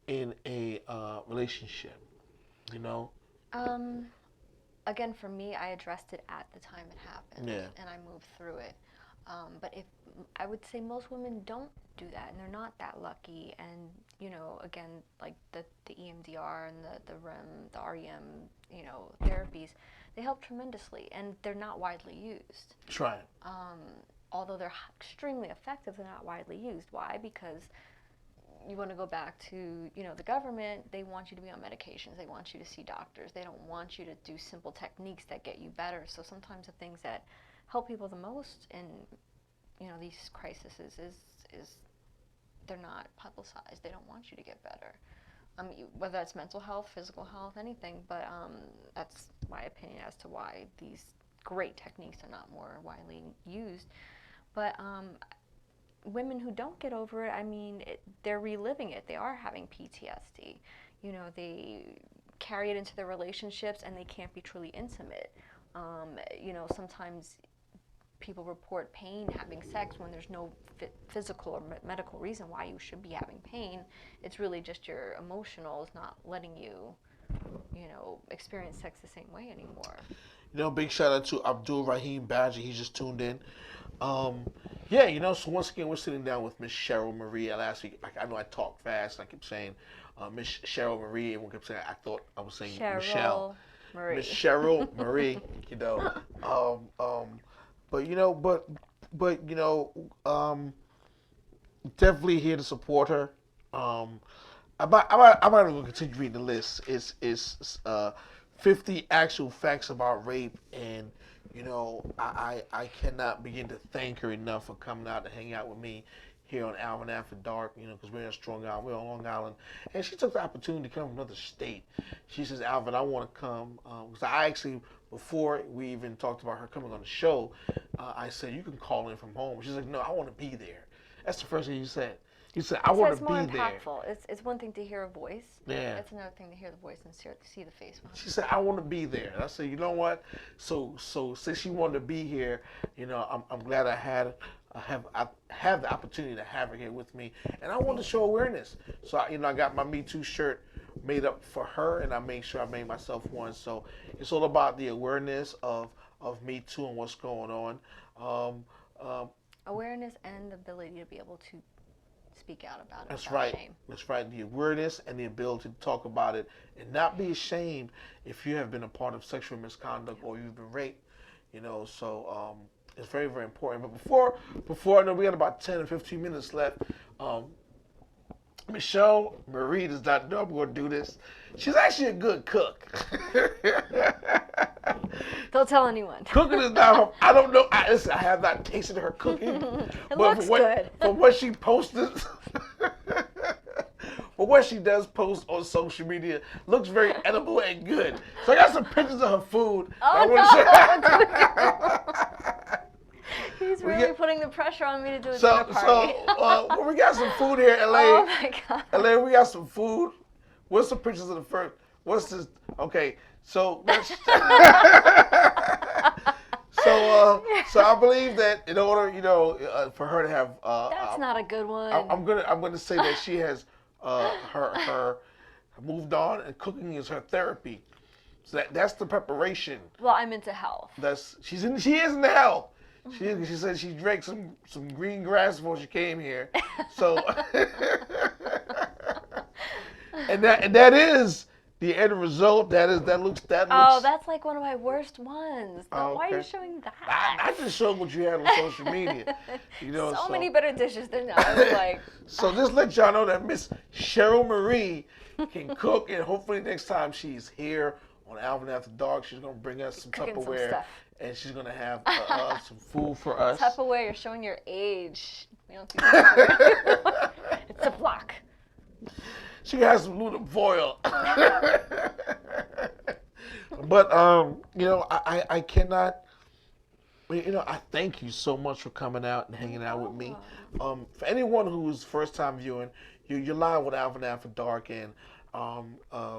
in a relationship? You know. Again, for me, I addressed it at the time it happened, and I moved through it. But if I would say most women don't do that, and they're not that lucky. And again, like the EMDR and the REM, the REM, therapies, they help tremendously, and they're not widely used. Try it. Although they're extremely effective, they're not widely used. Why? Because you want to go back to, the government, they want you to be on medications. They want you to see doctors. They don't want you to do simple techniques that get you better. So sometimes the things that help people the most in, these crises is they're not publicized. They don't want you to get better. Whether that's mental health, physical health, anything. But that's my opinion as to why these great techniques are not more widely used. But women who don't get over it, they're reliving it. They are having PTSD. They carry it into their relationships, and they can't be truly intimate. Sometimes people report pain having sex when there's no physical or medical reason why you should be having pain. It's really just your emotionals not letting you, experience sex the same way anymore. Big shout out to Abdul Rahim Badger. He just tuned in. So once again, we're sitting down with Miss Cheryl Marie. Last week, I know I talked fast. I keep saying Miss Cheryl Marie. Everyone kept saying I thought I was saying Cheryl Michelle. Marie. Miss Cheryl Marie. You know, but you know, but you know, definitely here to support her. Um, I'm not going to continue reading the list. It's 50 actual facts about rape, and you know I cannot begin to thank her enough for coming out to hang out with me here on Alvin After Dark. You know, because we're in Strong Island, we're on Long Island, and she took the opportunity to come from another state. She says, Alvin, I want to come because I actually before we even talked about her coming on the show, I said you can call in from home. She's like, no, I want to be there. That's the first thing you said. You said, I want to more be there. impactful. It's one thing to hear a voice. Yeah. It's another thing to hear the voice and see the face. She said, I want to be there. And I said, you know what? So since she wanted to be here, you know, I'm glad I have the opportunity to have her here with me. And I want to show awareness. So, I got my Me Too shirt made up for her, and I made sure I made myself one. So it's all about the awareness of Me Too and what's going on. Awareness and the ability to be able to speak out about it. That's without right. shame. That's right. The awareness and the ability to talk about it and not be ashamed if you have been a part of sexual misconduct or you've been raped. You know, so it's very, very important. But before I know we got about 10 or 15 minutes left. Michelle Marie does not know I'm going to do this. She's actually a good cook. Don't tell anyone. Cooking is not. I don't know. Listen, I have not tasted her cooking. It looks good. From what she posted, but what she does post on social media looks very edible and good. So I got some pictures of her food. Oh, no. He's really putting the pressure on me to do a dinner party. So we got some food here in LA. Oh my God. LA, we got some food. What's the pictures of the first? What's this? Okay, so that's. So I believe that in order, for her to have. That's not a good one. I'm gonna say that she has her moved on, and cooking is her therapy. So that's the preparation. Well, I'm into health. She is into health. She said she drank some green grass before she came here. So and that is the end result. That looks. Oh, that's like one of my worst ones. Oh, Why are you okay. showing that? I just showed what you had on social media. So many better dishes than that. I was like. So just let y'all know that Miss Cheryl Marie can cook, and hopefully next time she's here on Alvin After Dark, she's gonna bring us some Cooking some Tupperware, stuff. and she's gonna have some food for us. Tupperware, you're showing your age. We don't do Tupperware. It's a block. She has some aluminum foil. But I cannot. I thank you so much for coming out and hanging out with me. For anyone who's first time viewing, you're live with Alvin After Dark, and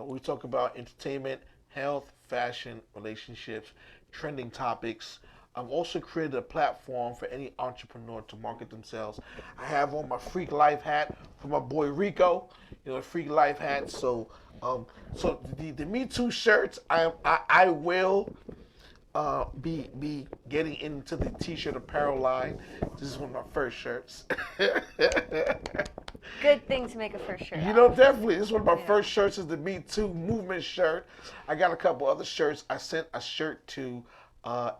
we talk about entertainment, health, fashion, relationships, trending topics. I've also created a platform for any entrepreneur to market themselves. I have on my Freak Life hat for my boy Rico, Freak Life hat. So the Me Too shirts, I will be getting into the t-shirt apparel line. This is one of my first shirts. Good thing to make a first shirt. Definitely. This is one of my first shirts is the Me Too movement shirt. I got a couple other shirts. I sent a shirt to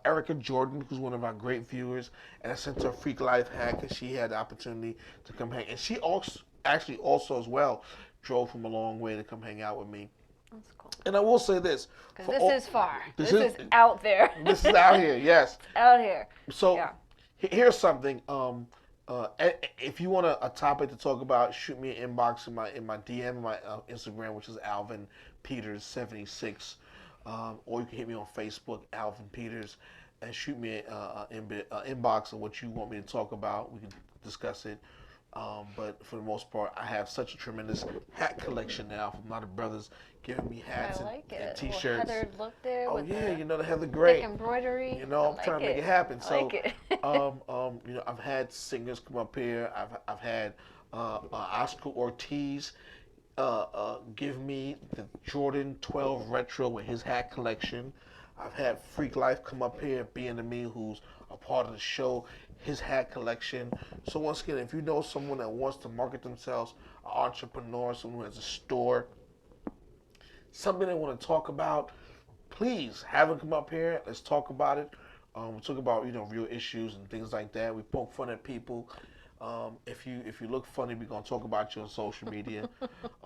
Erica Jordan, who's one of our great viewers, and I sent her a Freak Life hat because she had the opportunity to come hang. And she also as well drove from a long way to come hang out with me. That's cool. And I will say this. Because this is far. This is out there. This is out here, yes. It's out here. So yeah. Here's something. If you want a topic to talk about, shoot me an inbox in my DM, my Instagram, which is Alvin Peters 76. Or you can hit me on Facebook, Alvin Peters, and shoot me an inbox of what you want me to talk about. We can discuss it. But for the most part, I have such a tremendous hat collection now from a lot of brothers giving me hats and t-shirts. Heather look there. Oh with yeah, the Heather Gray. thick embroidery. I'm trying to make it happen. So, I like it. I've had singers come up here. I've had Oscar Ortiz give me the Jordan 12 retro with his hat collection. I've had Freak Life come up here, being to me, who's a part of the show, his hat collection. So once again, if you know someone that wants to market themselves, an entrepreneur, someone who has a store, something they want to talk about, please have them come up here. Let's talk about it. We talk about real issues and things like that. We poke fun at people. If you look funny, we're gonna talk about you on social media.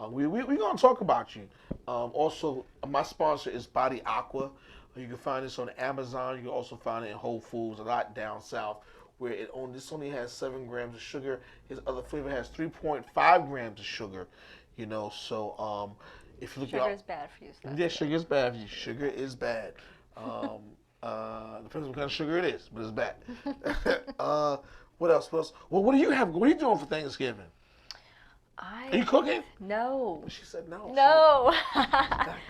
We gonna talk about you. Also, my sponsor is Body Aqua. You can find this on Amazon. You can also find it in Whole Foods, a lot down south, where this only has 7 grams of sugar. His other flavor has 3.5 grams of sugar. So if you look Sugar is bad for you. So yeah, sugar is bad for you. Sugar is bad. Depends on what kind of sugar it is, but it's bad. What else? What do you have? What are you doing for Thanksgiving? Are you cooking? No. She said no. No.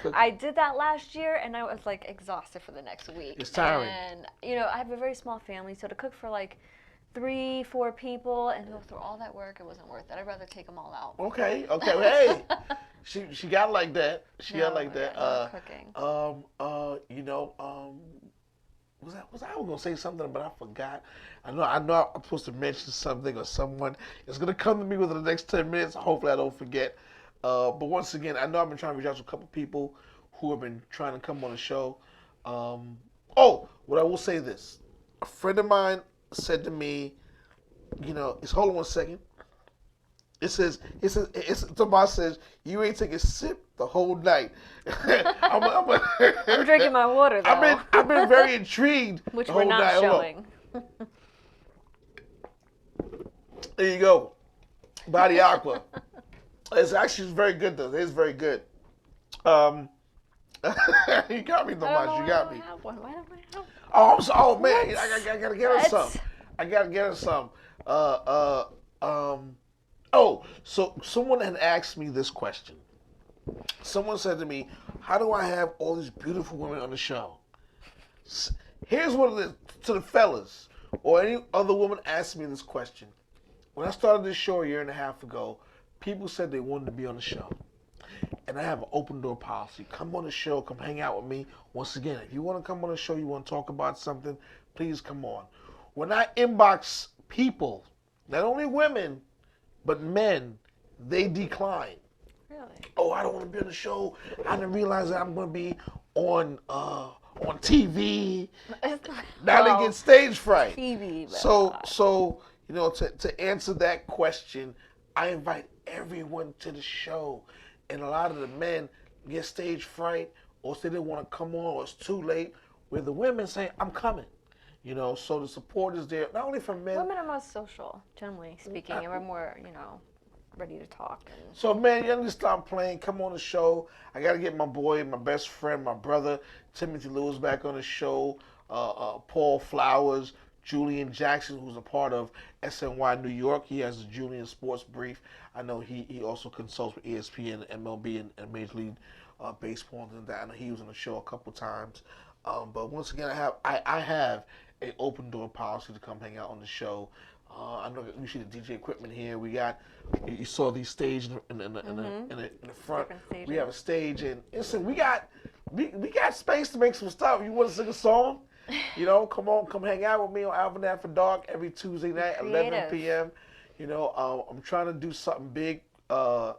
Cooking. I did that last year, and I was like exhausted for the next week. It's tiring. And I have a very small family, so to cook for like 3-4 people and go through all that work, it wasn't worth it. I'd rather take them all out. Okay. Hey, she got like that. She got like that. Not cooking. I was gonna say something, but I forgot. I know I'm supposed to mention something or someone is gonna come to me within the next 10 minutes. Hopefully I don't forget. But once again, I know I've been trying to reach out to a couple people who have been trying to come on the show. What I will say this. A friend of mine said to me, hold on one second. Tomas says, you ain't take a sip the whole night. I'm drinking my water though. I've been very intrigued. Which the we're whole not night. showing. There you go. Body Aqua. It's actually very good though. It's very good. You got me, Tomas. You got me. Why don't I have? Oh man, I gotta get her some. I gotta get her some. So someone had asked me this question. Someone said to me, how do I have all these beautiful women on the show? Here's what it is to the fellas, or any other woman asked me this question. When I started this show a year and a half ago, people said they wanted to be on the show. And I have an open door policy. Come on the show, come hang out with me. Once again, if you want to come on the show, you want to talk about something, please come on. When I inbox people, not only women, but men, they decline. Really? Oh, I don't want to be on the show. I didn't realize that I'm going to be on TV. Now they get stage fright. TV. So to answer that question, I invite everyone to the show, and a lot of the men get stage fright, or say they want to come on, or it's too late. Where the women say, "I'm coming." So the support is there, not only from men. Women are most social, generally speaking, and we're more, ready to talk. So, man, you need to stop playing. Come on the show. I got to get my boy, my best friend, my brother, Timothy Lewis, back on the show. Paul Flowers, Julian Jackson, who's a part of SNY New York. He has a Julian Sports Brief. I know he also consults with ESPN, MLB, and Major League Baseball and that. I know he was on the show a couple times. But once again, I have an open door policy to come hang out on the show. I know we see the DJ equipment here. We got, you saw these stage in the front. We have a stage, and listen, we got space to make some stuff. You want to sing a song? Come hang out with me on Alvin After Dark every Tuesday night, 11 p.m. I'm trying to do something big. I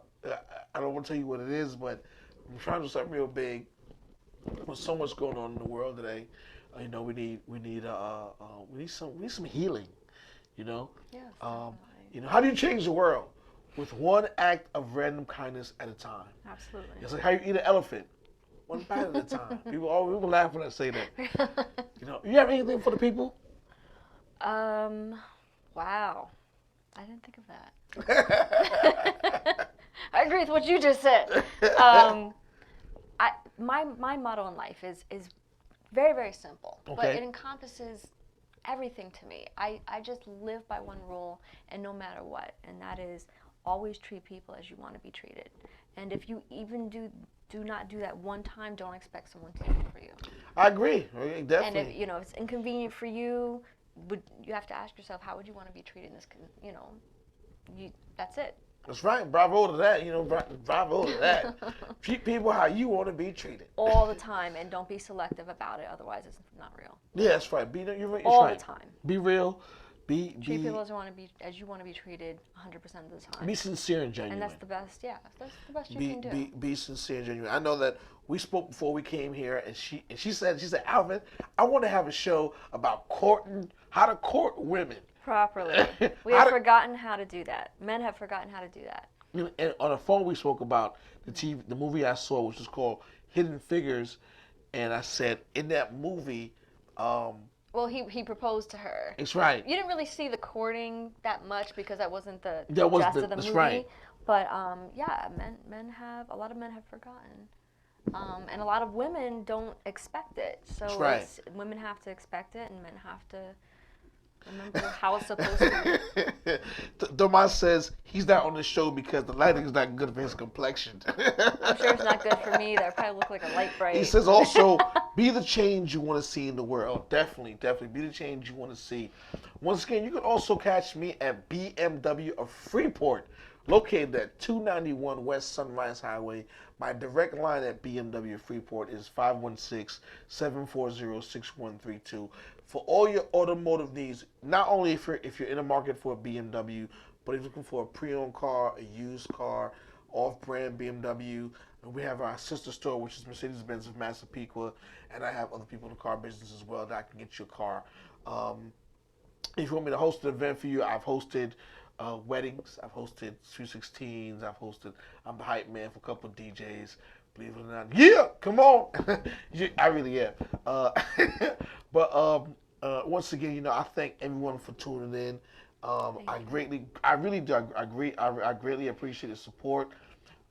don't want to tell you what it is, but I'm trying to do something real big. There's so much going on in the world today. We need some healing. Yes, How do you change the world? With one act of random kindness at a time. absolutely. It's like how you eat an elephant, one bite at a time. People laugh when I say that. You have anything for the people? Wow. I didn't think of that. I agree with what you just said. My motto in life is very, very simple, but it encompasses everything to me. I just live by one rule, and no matter what, and that is always treat people as you want to be treated. And if you even do not do that one time, don't expect someone to do it for you. I agree, definitely. And if it's inconvenient for you, you have to ask yourself, how would you want to be treated in this? That's it. That's right. Bravo to that. Bravo to that. Treat people how you want to be treated. All the time, and don't be selective about it. Otherwise, it's not real. Yeah, that's right. You're right. All right. the time. Be real. Treat people as you want to be treated 100% of the time. Be sincere and genuine. And that's the best. Yeah, that's the best you can do. Be sincere and genuine. I know that we spoke before we came here, and she said, Alvin, I want to have a show about how to court women Properly. We have forgotten how to do that. Men have forgotten how to do that. And on the phone, we spoke about the movie I saw, which is called Hidden Figures, and I said in that movie. Well, he proposed to her. That's right. You didn't really see the courting that much because that wasn't the gist of the movie. Right. But yeah, a lot of men have forgotten. And a lot of women don't expect it. So women have to expect it, and men have to remember how it's supposed to be. Domas says he's not on the show because the lighting is not good for his complexion. I'm sure it's not good for me either. I probably look like a light bright. He says also, be the change you want to see in the world. Definitely be the change you want to see. Once again, you can also catch me at BMW of Freeport, located at 291 West Sunrise Highway. My direct line at BMW Freeport is 516-740-6132. For all your automotive needs, not only if you're in the market for a BMW, but if you're looking for a pre-owned car, a used car, off-brand BMW, and we have our sister store, which is Mercedes-Benz of Massapequa, and I have other people in the car business as well that I can get you a car. If you want me to host an event for you, I've hosted weddings, I've hosted Sweet 16s, I'm the hype man for a couple of DJs. Believe it or not, yeah, come on. I really am. But once again, I thank everyone for tuning in. I greatly appreciate the support.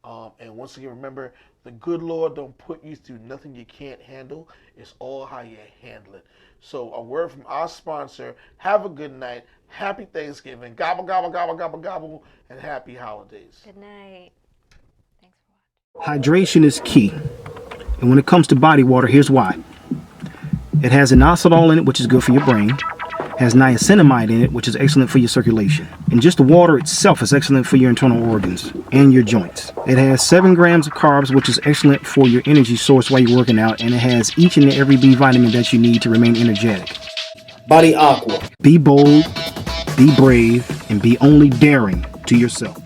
And once again, remember, the good Lord don't put you through nothing you can't handle. It's all how you handle it. So a word from our sponsor. Have a good night. Happy Thanksgiving. Gobble, gobble, gobble, gobble, gobble, and happy holidays. Good night. Thanks for watching. Hydration is key. And when it comes to body water, here's why. It has inositol in it, which is good for your brain. Has niacinamide in it, which is excellent for your circulation. And just the water itself is excellent for your internal organs and your joints. It has 7 grams of carbs, which is excellent for your energy source while you're working out. And it has each and every B vitamin that you need to remain energetic. Body Aqua. Be bold, be brave, and be only daring to yourself.